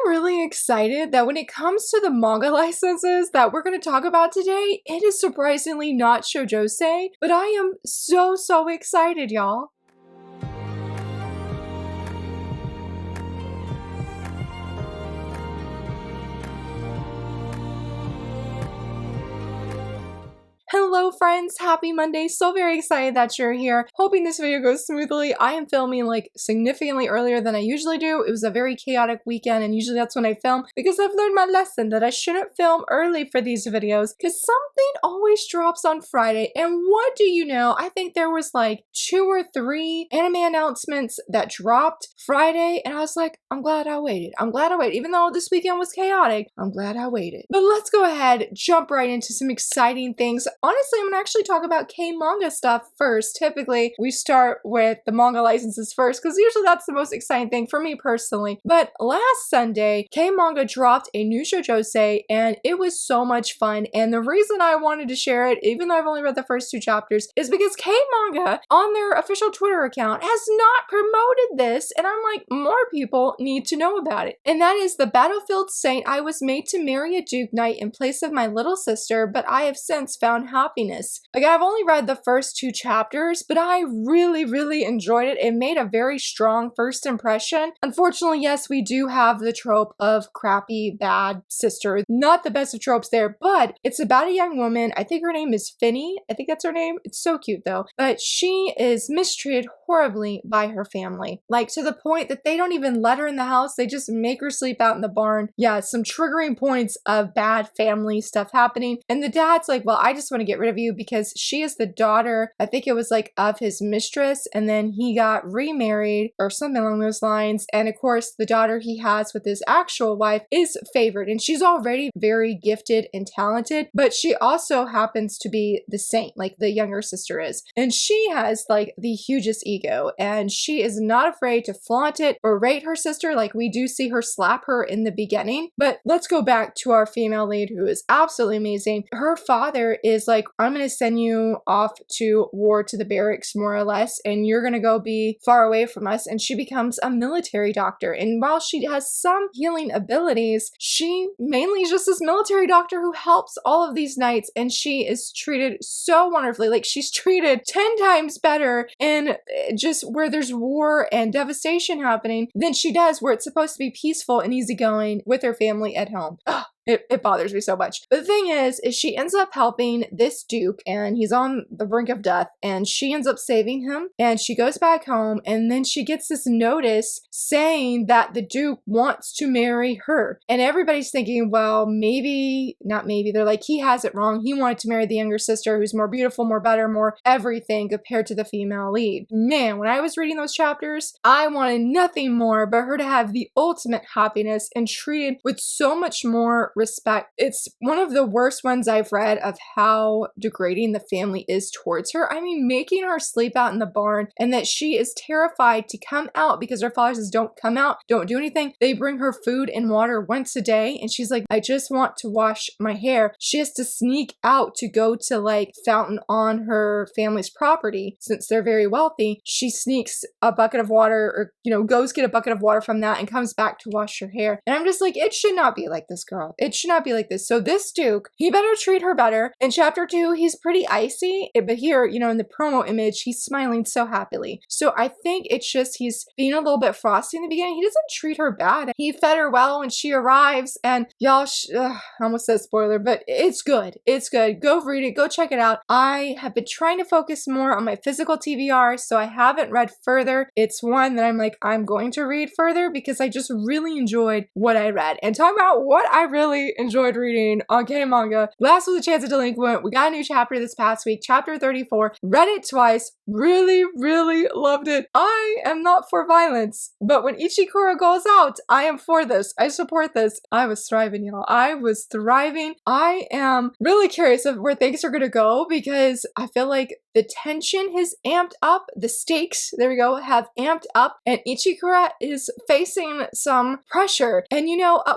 really excited that when it comes to the manga licenses that we're going to talk about today, it is surprisingly not shoujose, but I am so excited, y'all. Hello friends, happy Monday. So very excited that you're here. Hoping this video goes smoothly. I am filming like significantly earlier than I usually do. It was a very chaotic weekend and usually that's when I film because I've learned my lesson that I shouldn't film early for these videos because something always drops on Friday. And what do you know? I think there was like 2 or 3 anime announcements that dropped Friday and I was like, I'm glad I waited. I'm glad I waited. Even though this weekend was chaotic, I'm glad I waited. But let's go ahead, jump right into some exciting things. Honestly, I'm gonna actually talk about K-manga stuff first. Typically, we start with the manga licenses first because usually that's the most exciting thing for me personally. But last Sunday, K-manga dropped a new shoujose and it was so much fun. And the reason I wanted to share it, even though I've only read the first 2 chapters, is because K-manga on their official Twitter account has not promoted this. And I'm like, more people need to know about it. And that is the Battlefield Saint. I was made to marry a Duke Knight in place of my little sister, but I have since found happiness. Like, I've only read the first 2 chapters, but I really enjoyed it. It made a very strong first impression. Unfortunately, yes, we do have the trope of crappy, bad sister. Not the best of tropes there, but it's about a young woman. I think her name is Finny. I think that's her name. It's so cute though. But she is mistreated horribly by her family. Like, to the point that they don't even let her in the house. They just make her sleep out in the barn. Yeah, some triggering points of bad family stuff happening. And the dad's like, well, I just want to get rid of you because she is the daughter, I think it was like of his mistress, and then he got remarried or something along those lines. And of course, the daughter he has with his actual wife is favored, and she's already very gifted and talented, but she also happens to be the saint, like the younger sister is. And she has like the hugest ego, and she is not afraid to flaunt it or rate her sister. Like, we do see her slap her in the beginning. But let's go back to our female lead, who is absolutely amazing. Her father is like, I'm going to send you off to war, to the barracks more or less, and you're going to go be far away from us. And she becomes a military doctor. And while she has some healing abilities, she mainly is just this military doctor who helps all of these knights, and she is treated so wonderfully. Like, she's treated 10 times better in just where there's war and devastation happening than she does where it's supposed to be peaceful and easygoing with her family at home. Ugh. It bothers me so much. But the thing is she ends up helping this duke, and he's on the brink of death, and she ends up saving him, and she goes back home, and then she gets this notice saying that the duke wants to marry her. And everybody's thinking, well, maybe, not maybe, they're like, he has it wrong. He wanted to marry the younger sister who's more beautiful, more better, more everything compared to the female lead. Man, when I was reading those chapters, I wanted nothing more but her to have the ultimate happiness and treated with so much more respect. It's one of the worst ones I've read of how degrading the family is towards her. I mean, making her sleep out in the barn, and that she is terrified to come out because her father says, don't come out, don't do anything. They bring her food and water once a day, and she's like, I just want to wash my hair. She has to sneak out to go to like fountain on her family's property since they're very wealthy. She sneaks a bucket of water, or goes get a bucket of water from that and comes back to wash her hair. And I'm just like, it should not be like this, girl. It should not be like this. So this duke, he better treat her better. In chapter 2, he's pretty icy, but here, in the promo image, he's smiling so happily. So I think it's just he's being a little bit frosty in the beginning. He doesn't treat her bad. He fed her well when she arrives, and y'all, I almost said spoiler, but it's good. It's good. Go read it. Go check it out. I have been trying to focus more on my physical TBR, so I haven't read further. It's one that I'm like, I'm going to read further because I just really enjoyed what I read. And talking about what I really enjoyed reading on K-manga, Last was a Chance of Delinquent. We got a new chapter this past week, chapter 34. Read it twice. Really loved it. I am not for violence, but when Ichikura goes out, I am for this. I support this. I was thriving, y'all. I was thriving. I am really curious of where things are going to go because I feel like the tension has amped up. The stakes, there we go, have amped up, and Ichikura is facing some pressure. And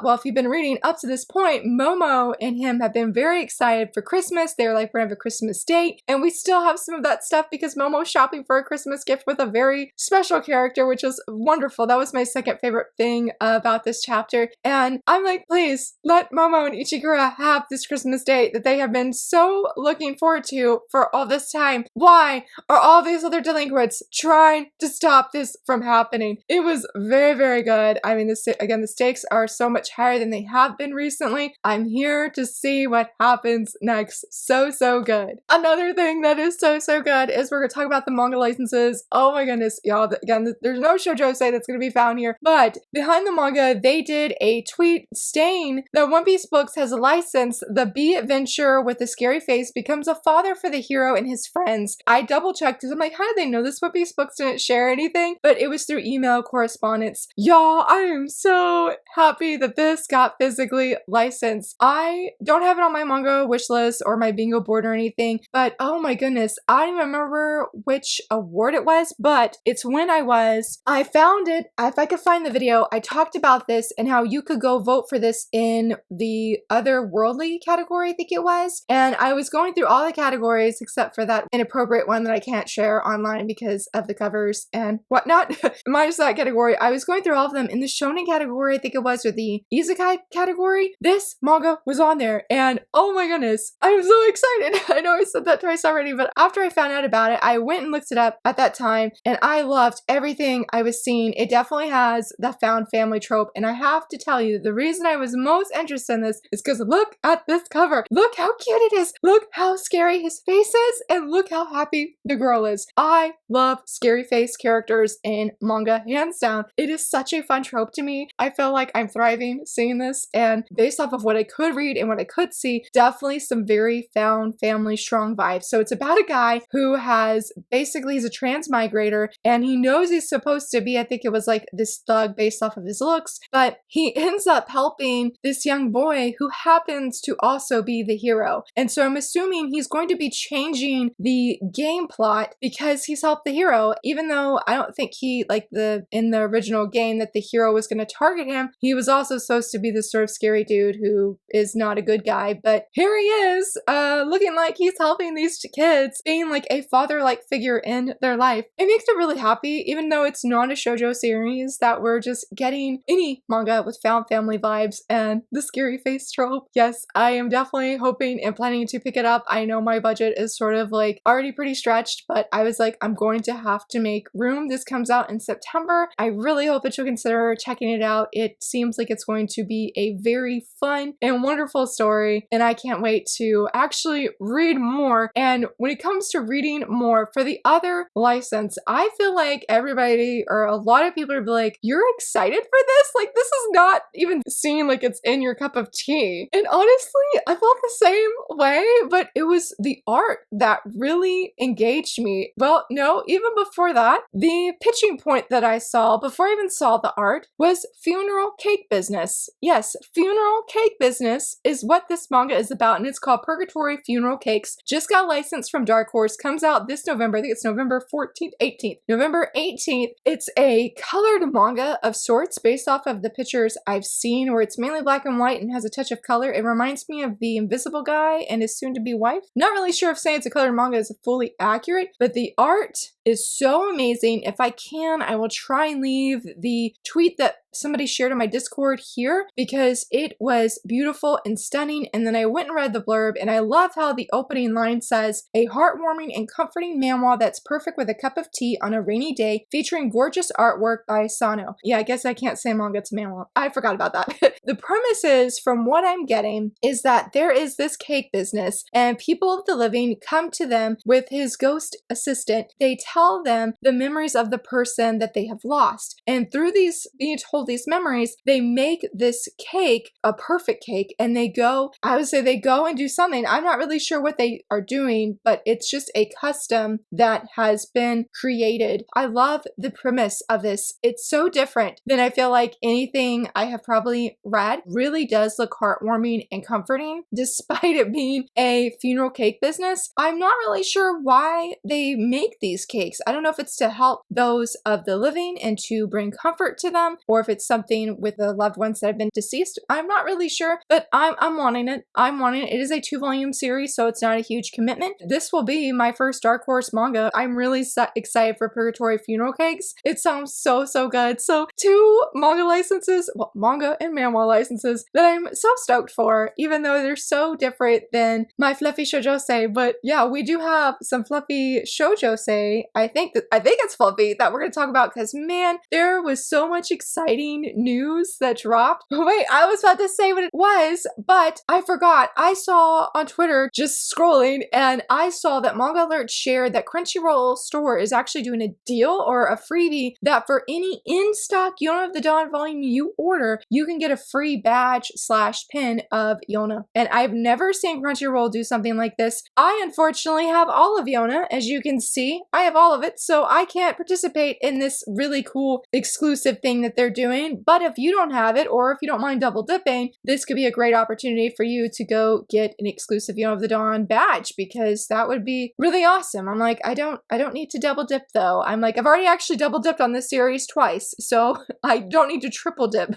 well, if you've been reading up to this this point, Momo and him have been very excited for Christmas. They're like, we're gonna have a Christmas date, and we still have some of that stuff because Momo's shopping for a Christmas gift with a very special character, which was wonderful. That was my second favorite thing about this chapter. And I'm like, please let Momo and Ichiguro have this Christmas date that they have been so looking forward to for all this time. Why are all these other delinquents trying to stop this from happening? It was very, very good. I mean, again, the stakes are so much higher than they have been recently. I'm here to see what happens next. So, so good. Another thing that is so, so good is we're going to talk about the manga licenses. Oh my goodness, y'all. Again, there's no shoujo say that's going to be found here, but behind the manga, they did a tweet stating that One Piece Books has licensed the B adventure with the scary face becomes a father for the hero and his friends. I double checked because I'm like, how did they know this? One Piece Books didn't share anything, but it was through email correspondence. Y'all, I am so happy that this got physically licensed. I don't have it on my manga wish list or my bingo board or anything, but oh my goodness, I don't remember which award it was, but it's when I found it. If I could find the video, I talked about this and how you could go vote for this in the otherworldly category, I think it was. And I was going through all the categories except for that inappropriate one that I can't share online because of the covers and whatnot. Minus that category, I was going through all of them. In the shonen category, I think it was, or the isekai category, this manga was on there. And oh my goodness, I'm so excited. I know I said that twice already, but after I found out about it, I went and looked it up at that time and I loved everything I was seeing. It definitely has the found family trope. And I have to tell you, the reason I was most interested in this is because look at this cover. Look how cute it is. Look how scary his face is. And look how happy the girl is. I love scary face characters in manga, hands down. It is such a fun trope to me. I feel like I'm thriving seeing this. And based off of what I could read and what I could see, definitely some very found family strong vibes. So it's about a guy who has basically, he's a transmigrator and he knows he's supposed to be, I think it was like this thug based off of his looks, but he ends up helping this young boy who happens to also be the hero. And so I'm assuming he's going to be changing the game plot because he's helped the hero, even though I don't think he, like in the original game that the hero was going to target him, he was also supposed to be this sort of scary dude who is not a good guy, but here he is, looking like he's helping these kids, being like a father-like figure in their life. It makes me really happy, even though it's not a shoujo series, that we're just getting any manga with found family vibes and the scary face trope. Yes, I am definitely hoping and planning to pick it up. I know my budget is sort of like already pretty stretched, but I was like, I'm going to have to make room. This comes out in September. I really hope that you'll consider checking it out. It seems like it's going to be a very fun and wonderful story, and I can't wait to actually read more. And when it comes to reading more for the other license, I feel like everybody or a lot of people are like, you're excited for this? Like, this is not even seem like it's in your cup of tea. And honestly, I felt the same way, but it was the art that really engaged me. Well, no, even before that, the pitching point that I saw before I even saw the art was funeral cake business. Yes, funeral cake business is what this manga is about, and it's called Purgatory Funeral Cakes. Just got licensed from Dark Horse, comes out this November. I think it's November 14th, 18th. November 18th. It's a colored manga of sorts based off of the pictures I've seen, where it's mainly black and white and has a touch of color. It reminds me of The Invisible Guy and his soon-to-be wife. Not really sure if saying it's a colored manga is fully accurate, but the art is so amazing. If I can, I will try and leave the tweet that somebody shared on my Discord here because it was beautiful and stunning. And then I went and read the blurb, and I love how the opening line says, a heartwarming and comforting manhwa that's perfect with a cup of tea on a rainy day, featuring gorgeous artwork by Sano. Yeah, I guess I can't say manga to manhwa. I forgot about that. The premise is, from what I'm getting, is that there is this cake business and people of the living come to them with his ghost assistant. They tell them the memories of the person that they have lost. And through these being told these memories, they make this cake a perfect cake, and they go, I would say they go and do something. I'm not really sure what they are doing, but it's just a custom that has been created. I love the premise of this. It's so different than I feel like anything I have probably read. Really does look heartwarming and comforting despite it being a funeral cake business. I'm not really sure why they make these cakes. cakes. I don't know if it's to help those of the living and to bring comfort to them, or if it's something with the loved ones that have been deceased. I'm not really sure, but I'm wanting it. I'm wanting it. It is a 2-volume series, so it's not a huge commitment. This will be my first Dark Horse manga. I'm really excited for Purgatory Funeral Cakes. It sounds so good. So 2 manga licenses, well, manga and manhwa licenses that I'm so stoked for, even though they're so different than my fluffy shoujosei. But yeah, we do have some fluffy shoujosei. I think it's fluffy that we're going to talk about, because man, there was so much exciting news that dropped. Wait, I was about to say what it was, but I forgot. I saw on Twitter, just scrolling, and I saw that Manga Alert shared that CrunchyRoll store is actually doing a deal or a freebie that for any in-stock Yona of the Dawn volume you order, you can get a free badge/pin of Yona. And I've never seen CrunchyRoll do something like this. I unfortunately have all of Yona, as you can see. I have all of it, so I can't participate in this really cool exclusive thing that they're doing. But if you don't have it, or if you don't mind double dipping, this could be a great opportunity for you to go get an exclusive Yona of the Dawn badge, because that would be really awesome. I'm like, I don't need to double dip though. I'm like, I've already actually double dipped on this series twice, so I don't need to triple dip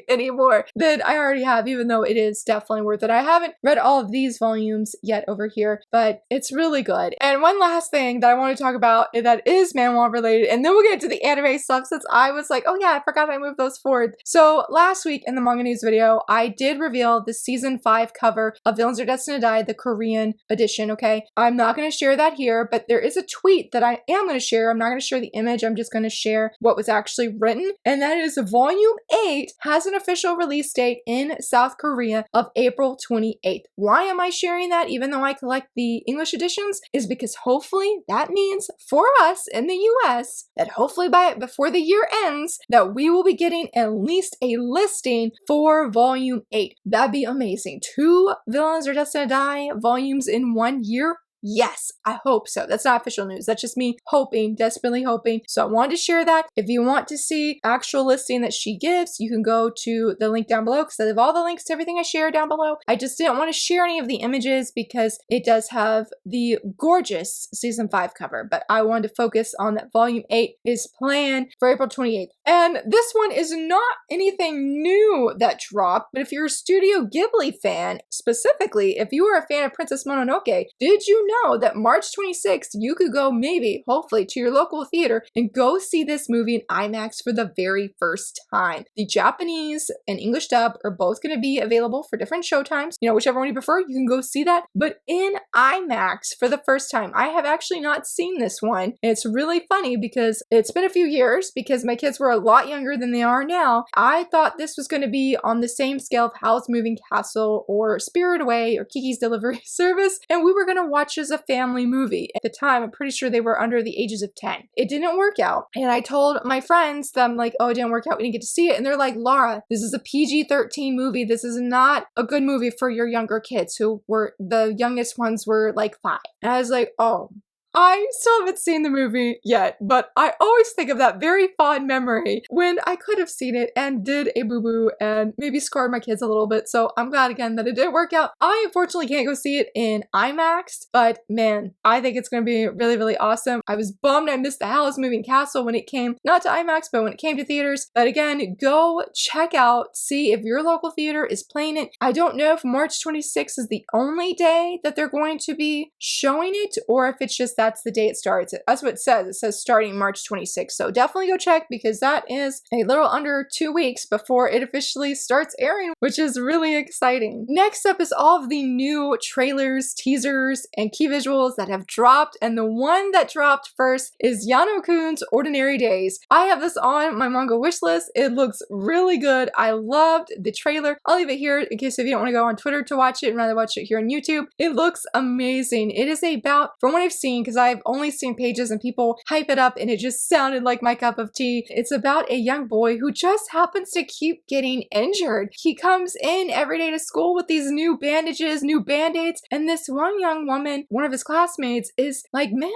any more than I already have, even though it is definitely worth it. I haven't read all of these volumes yet over here, but it's really good. And one last thing that I want to talk about that is manhwa related, and then we'll get to the anime stuff, since I was like, oh yeah, I forgot I moved those forward. So last week in the manga news video, I did reveal the season 5 cover of Villains Are Destined to Die, the Korean edition, okay? I'm not going to share that here, but there is a tweet that I am going to share. I'm not going to share the image. I'm just going to share what was actually written, and that is Volume 8 has an official release date in South Korea of April 28th. Why am I sharing that, even though I collect the English editions? Is because hopefully that means for us in the US that hopefully before the year ends, that we will be getting at least a listing for Volume 8. That'd be amazing. 2 Villains Are Destined to Die volumes in 1 year. Yes, I hope so. That's not official news. That's just me hoping, desperately hoping. So I wanted to share that. If you want to see actual listing that she gives, you can go to the link down below, because I have all the links to everything I share down below. I just didn't want to share any of the images because it does have the gorgeous season 5 cover, but I wanted to focus on that Volume 8 is planned for April 28th. And this one is not anything new that dropped, but if you're a Studio Ghibli fan, specifically, if you are a fan of Princess Mononoke, did you know that March 26th, you could go maybe, hopefully, to your local theater and go see this movie in IMAX for the very first time. The Japanese and English dub are both going to be available for different showtimes. You know, whichever one you prefer, you can go see that. But in IMAX for the first time, I have actually not seen this one. And it's really funny because it's been a few years, because my kids were a lot younger than they are now. I thought this was going to be on the same scale of Howl's Moving Castle or Spirit Away or Kiki's Delivery Service, and we were going to watch as a family movie. At the time, I'm pretty sure they were under the ages of 10. It didn't work out. And I told my friends that I'm like, oh, it didn't work out. We didn't get to see it. And they're like, Laura, this is a PG-13 movie. This is not a good movie for your younger kids, who were, the youngest ones were like 5. And I was like, oh, I still haven't seen the movie yet, but I always think of that very fond memory when I could have seen it and did a boo-boo and maybe scarred my kids a little bit. So I'm glad again that it did work out. I unfortunately can't go see it in IMAX, but man, I think it's going to be really, really awesome. I was bummed I missed the Howl's Moving Castle when it came, not to IMAX, but when it came to theaters. But again, go check out, see if your local theater is playing it. I don't know if March 26th is the only day that they're going to be showing it, or if it's just that's the day it starts. That's what it says. It says starting March 26th. So definitely go check, because that is a little under 2 weeks before it officially starts airing, which is really exciting. Next up is all of the new trailers, teasers, and key visuals that have dropped. And the one that dropped first is Yano-kun's Ordinary Days. I have this on my manga wish list. It looks really good. I loved the trailer. I'll leave it here in case if you don't want to go on Twitter to watch it and rather watch it here on YouTube. It looks amazing. It is about, from what I've seen, because I've only seen pages and people hype it up and it just sounded like my cup of tea. It's about a young boy who just happens to keep getting injured. He comes in every day to school with these new bandages, new band-aids, and this one young woman, one of his classmates, is like, man,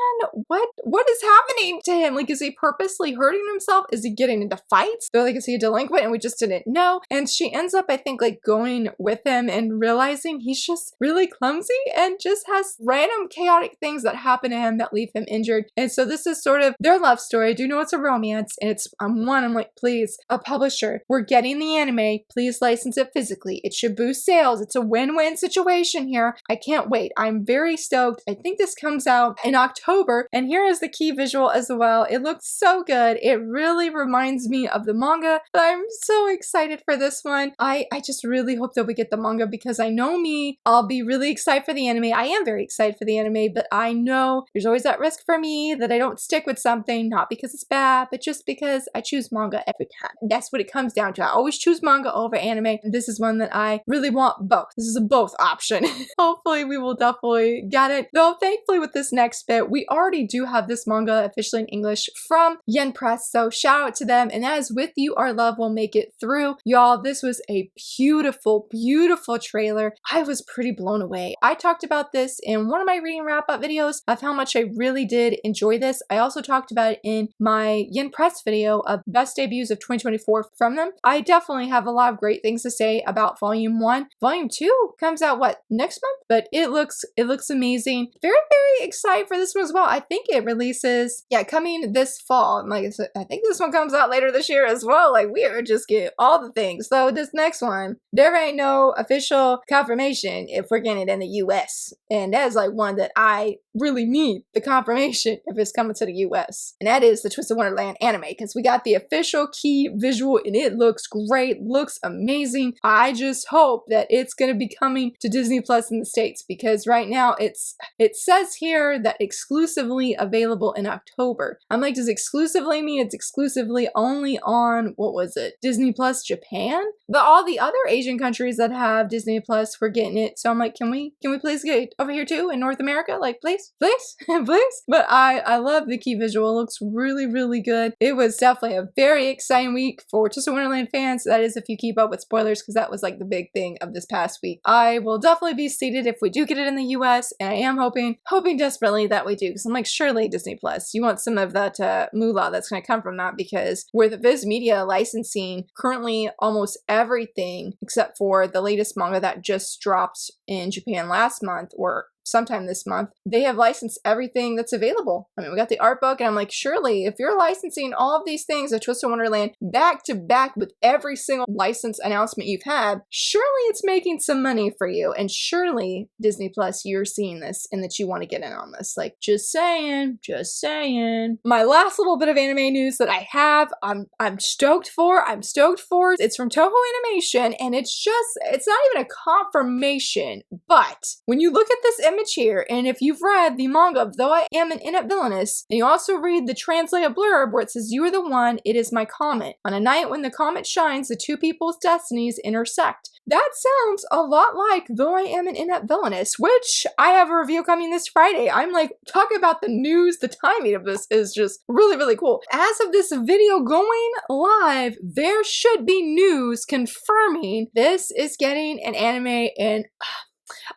what is happening to him? Like, is he purposely hurting himself? Is he getting into fights? They're like, is he a delinquent? And we just didn't know. And she ends up, I think, like going with him and realizing he's just really clumsy and just has random chaotic things that happen to him him that leave him injured. And so this is sort of their love story. I do know it's a romance, and I'm like, please, a publisher, we're getting the anime, please license it physically. It should boost sales. It's a win-win situation here. I can't wait. I'm very stoked. I think this comes out in October, and here is the key visual as well. It looks so good. It really reminds me of the manga, but I'm so excited for this one. I just really hope that we get the manga, because I know me, I'll be really excited for the anime. I am very excited for the anime, but I know there's always that risk for me that I don't stick with something, not because it's bad, but just because I choose manga every time. That's what it comes down to. I always choose manga over anime, and this is one that I really want both. This is a both option. Hopefully we will definitely get it. Though thankfully with this next bit, we already do have this manga officially in English from Yen Press, so shout out to them. And that is With You Our Love Will Make It Through. Y'all, this was a beautiful, beautiful trailer. I was pretty blown away. I talked about this in one of my reading wrap-up videos of how much I really did enjoy this. I also talked about it in my Yen Press video of best debuts of 2024 from them. I definitely have a lot of great things to say about Volume 1. Volume 2 comes out, what, next month? But it looks amazing. Very, very excited for this one as well. I think it releases, coming this fall. Like I said, I think this one comes out later this year as well. Like, we are just getting all the things. So this next one, there ain't no official confirmation if we're getting it in the US. And that is like one that I really need the confirmation if it's coming to the US. And that is the Twisted Wonderland anime, because we got the official key visual and it looks great, looks amazing. I just hope that it's going to be coming to Disney Plus in the States, because right now it says here that exclusively available in October. I'm like, does exclusively mean it's exclusively only on, what was it, Disney Plus Japan? But all the other Asian countries that have Disney Plus were getting it. So I'm like, can we please get it over here too in North America? Like, please, please, please. But I love the key visual. It looks really, really good. It was definitely a very exciting week for Twisted Wonderland fans. That is if you keep up with spoilers, because that was like the big thing of this past week. I will definitely be seated if we do get it in the US, and I am hoping desperately that we do, because I'm like, surely Disney Plus, you want some of that moolah that's going to come from that, because with Viz Media licensing currently almost everything except for the latest manga that just dropped in Japan last month, or sometime this month, they have licensed everything that's available. I mean, we got the art book, and I'm like, surely if you're licensing all of these things at Twisted Wonderland back to back with every single license announcement you've had, surely it's making some money for you. And surely Disney Plus, you're seeing this and that you want to get in on this. Like, just saying, just saying. My last little bit of anime news that I have, I'm stoked for. It's from Toho Animation, and it's not even a confirmation, but when you look at this image here, and if you've read the manga of Though I Am an Inept Villainess, and you also read the translated blurb where it says, "You are the one, it is my comet. On a night when the comet shines, the two people's destinies intersect." That sounds a lot like Though I Am an Inept Villainess, which I have a review coming this Friday. I'm like, talking about the news, the timing of this is just really, really cool. As of this video going live, there should be news confirming this is getting an anime, and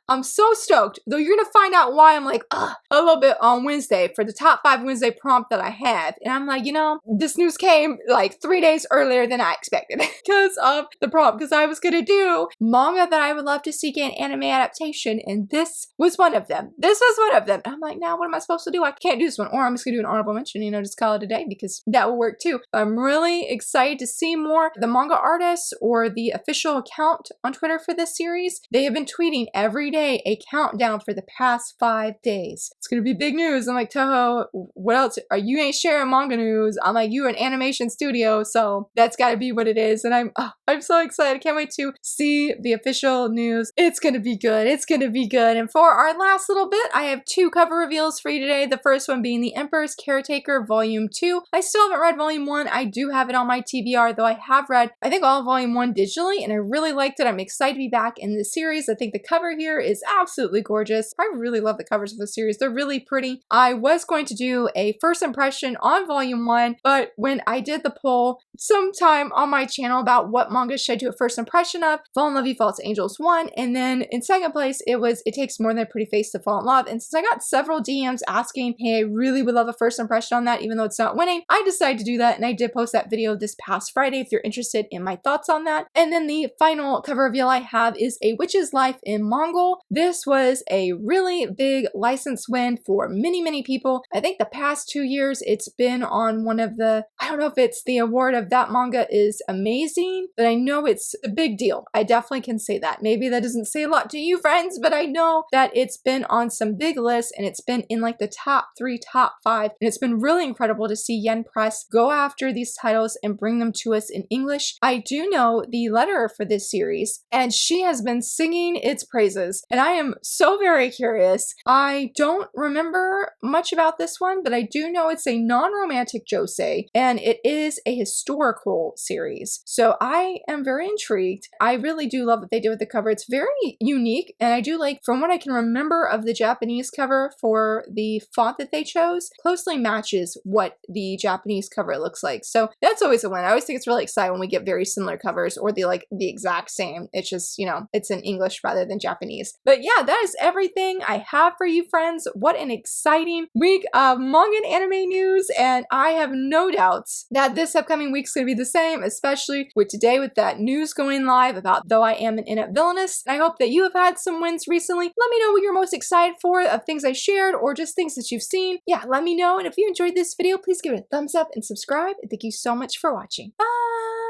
I'm so stoked, though you're gonna find out why I'm like, a little bit on Wednesday for the top 5 Wednesday prompt that I have. And I'm like, this news came like 3 days earlier than I expected because of the prompt, because I was gonna do manga that I would love to see get an anime adaptation, and this was one of them. And I'm like, now what am I supposed to do? I can't do this one, or I'm just gonna do an honorable mention, just call it a day, because that will work too. I'm really excited to see more. The manga artists or the official account on Twitter for this series, they have been tweeting every day a countdown for the past 5 days. It's gonna be big news. I'm like, Toho, what else? You ain't sharing manga news. I'm like, you're an animation studio, so that's gotta be what it is. And I'm so excited. I can't wait to see the official news. It's gonna be good. It's gonna be good. And for our last little bit, I have 2 cover reveals for you today. The first one being The Emperor's Caretaker Volume 2. I still haven't read Volume 1. I do have it on my TBR, though I have read, I think, all of Volume 1 digitally, and I really liked it. I'm excited to be back in this series. I think the cover here is absolutely gorgeous. I really love the covers of the series. They're really pretty. I was going to do a first impression on Volume 1, but when I did the poll sometime on my channel about what manga should I do a first impression of, Fall in Love You False Angels won, and then in second place, it takes more than a pretty face to fall in love. And since I got several DMs asking, hey, I really would love a first impression on that, even though it's not winning, I decided to do that, and I did post that video this past Friday if you're interested in my thoughts on that. And then the final cover reveal I have is A Witch's Life in Manga Mongol. This was a really big license win for many people. I think the past 2 years it's been on one of the, I don't know if it's the award of that manga is amazing, but I know it's a big deal. I definitely can say that. Maybe that doesn't say a lot to you friends, but I know that it's been on some big lists and it's been in like the top 3, top 5, and it's been really incredible to see Yen Press go after these titles and bring them to us in English. I do know the letterer for this series, and she has been singing its praises, and I am so very curious. I don't remember much about this one, but I do know it's a non-romantic josei, and it is a historical series. So I am very intrigued. I really do love what they did with the cover. It's very unique, and I do like, from what I can remember of the Japanese cover for the font that they chose, closely matches what the Japanese cover looks like. So that's always a win. I always think it's really exciting when we get very similar covers or the exact same. It's just, you know, it's in English rather than Japanese. But yeah, that is everything I have for you friends. What an exciting week of manga and anime news, and I have no doubts that this upcoming week's gonna be the same, especially with today with that news going live about Though I Am an Inept Villainess. I hope that you have had some wins recently. Let me know what you're most excited for of things I shared or just things that you've seen. Yeah, let me know, and if you enjoyed this video, please give it a thumbs up and subscribe, and thank you so much for watching. Bye!